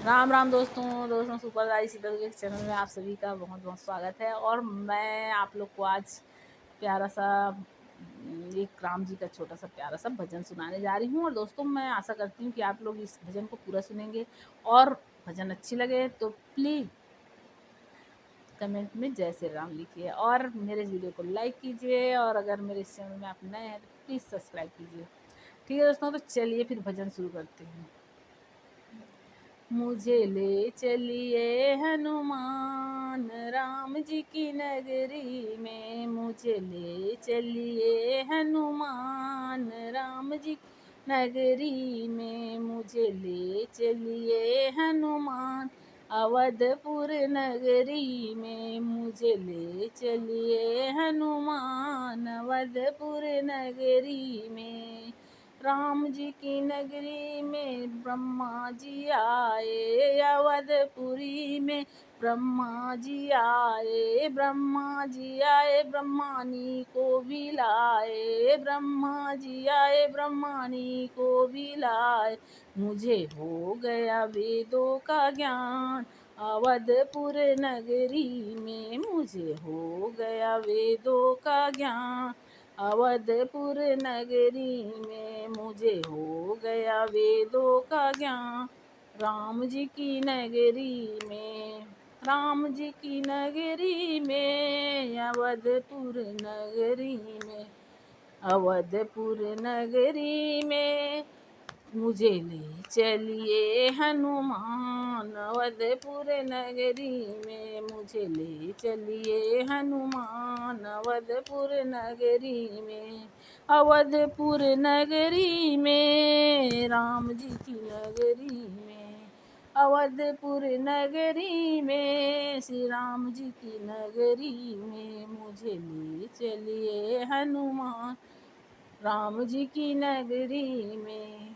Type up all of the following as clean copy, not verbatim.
राम राम दोस्तों super rice Sita के channel में आप सभी का बहुत बहुत स्वागत है। और मैं आप लोग को आज प्यारा सा एक राम जी का छोटा सा प्यारा सा भजन सुनाने जा रही हूँ। और दोस्तों मैं आशा करती हूँ कि आप लोग इस भजन को पूरा सुनेंगे और भजन अच्छी लगे तो प्लीज़ कमेंट में जय श्री राम लिखिए और मेरे इस वीडियो को लाइक कीजिए। और अगर मेरे इस चैनल में आप नए हैं तो प्लीज़ सब्सक्राइब कीजिए। ठीक है दोस्तों, तो चलिए फिर भजन शुरू करते हैं। मुझे ले चलिए हनुमान राम जी की नगरी में, मुझे ले चलिए हनुमान राम जी की नगरी में, मुझे ले चलिए हनुमान अवधपुर नगरी में, मुझे ले चलिए हनुमान अवधपुर नगरी में। राम जी की नगरी में ब्रह्मा जी आए, अवधपुरी में ब्रह्मा जी आए, ब्रह्मा जी आए ब्रह्मानी को भी लाए, ब्रह्मा जी आए ब्रह्मानी को भी लाए। मुझे हो गया वेदों का ज्ञान अवधपुर नगरी में, मुझे हो गया वेदों का ज्ञान अवधपुर नगरी में, मुझे हो गया वेदों का ज्ञान राम जी की नगरी में, राम जी की नगरी में, अवधपुर नगरी में, अवधपुर नगरी में, मुझे ले चलिए हनुमान अवधपुर नगरी में, मुझे ले चलिए हनुमान अवधपुर नगरी में, अवधपुर नगरी में, राम जी की नगरी में, अवधपुर नगरी में, श्री राम जी की नगरी में, मुझे ले चलिए हनुमान राम जी की नगरी में,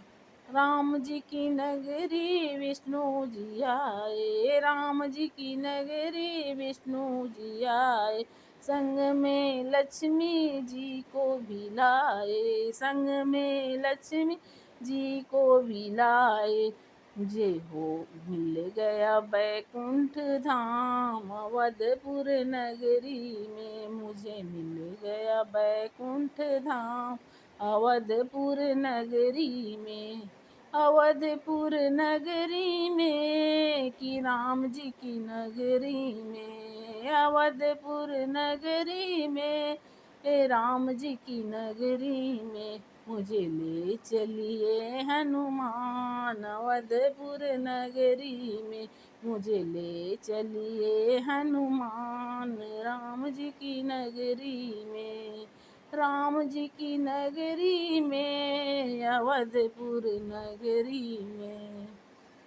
राम जी की नगरी विष्णु जी आए, राम जी की नगरी विष्णु जी आए, संग में लक्ष्मी जी को भी लाए, संग में लक्ष्मी जी को भी लाए। मुझे हो मिल गया बैकुंठ धाम अवधपुर नगरी में, मुझे मिल गया बैकुंठ धाम अवधपुर नगरी में, अवधपुर नगरी में कि राम जी की नगरी में, अवधपुर नगरी में राम जी की नगरी में, मुझे ले चलिए हनुमान अवधपुर नगरी में, मुझे ले चलिए हनुमान राम जी की नगरी में, राम जी की नगरी में, अवधपुर नगरी में,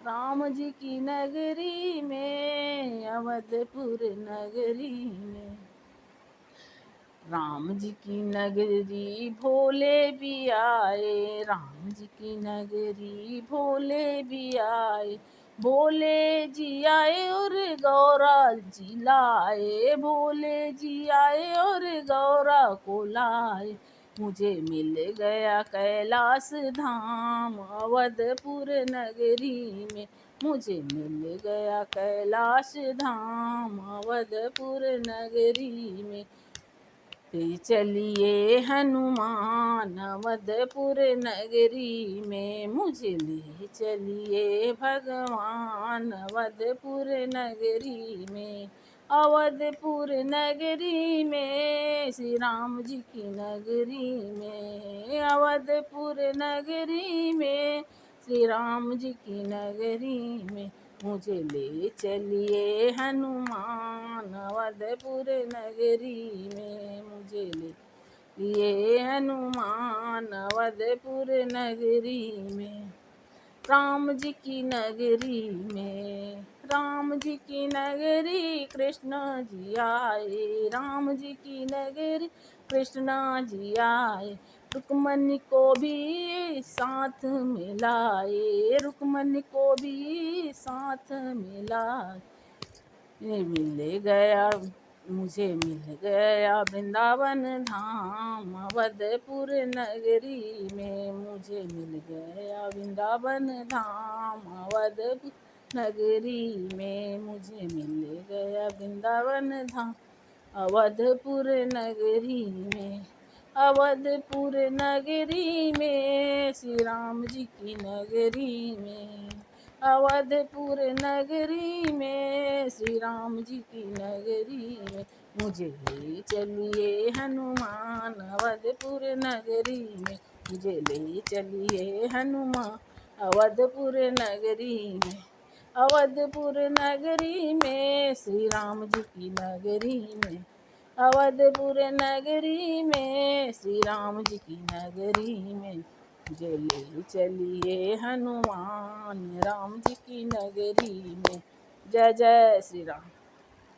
राम जी की नगरी में, अवधपुर नगरी में। राम जी की नगरी भोले भी आए, राम जी की नगरी भोले भी आए, भोले जी आए और गौरा जी लाए, भोले जी आए और गौरा को लाए। मुझे मिल गया कैलाश धाम अवधपुर नगरी में, मुझे मिल गया कैलाश धाम अवधपुर नगरी में। ले चलिए हनुमान अवधपुर नगरी में, मुझे ले चलिए भगवान अवधपुर नगरी में, अवधपुर नगरी में, श्री राम जी की नगरी में, अवधपुर नगरी में, श्री राम जी की नगरी में, मुझे ले चलिए हनुमान अवधपुर नगरी में, मुझे लिए हनुमान अवधपुर नगरी में, राम जी की नगरी में, राम जी की नगरी कृष्ण जी आए, राम जी की नगरी कृष्ण जी आए, रुक्मणी को भी साथ में लाए, रुक्मणी को भी साथ में लाए। मिल गया मुझे मिल गया वृंदावन धाम अवधपुर नगरी में, मुझे मिल गया वृंदावन धाम अवधपुर नगरी में मुझे मिल गया वृंदावन धाम। अवधपुर नगरी में, अवधपुर नगरी में, श्री राम जी की नगरी में। अवधपुर नगरी में, श्री राम जी की नगरी में, मुझे ले चलिए हनुमान। अवधपुर नगरी में मुझे ले चलिए हनुमान। अवधपुर नगरी में, अवधपुर नगरी में, श्री राम जी की नगरी में। अवधपुर नगरी में, श्री राम जी की नगरी में, मुझे ले चलिए हनुमान। राम जी की नगरी में। जय जय श्री राम।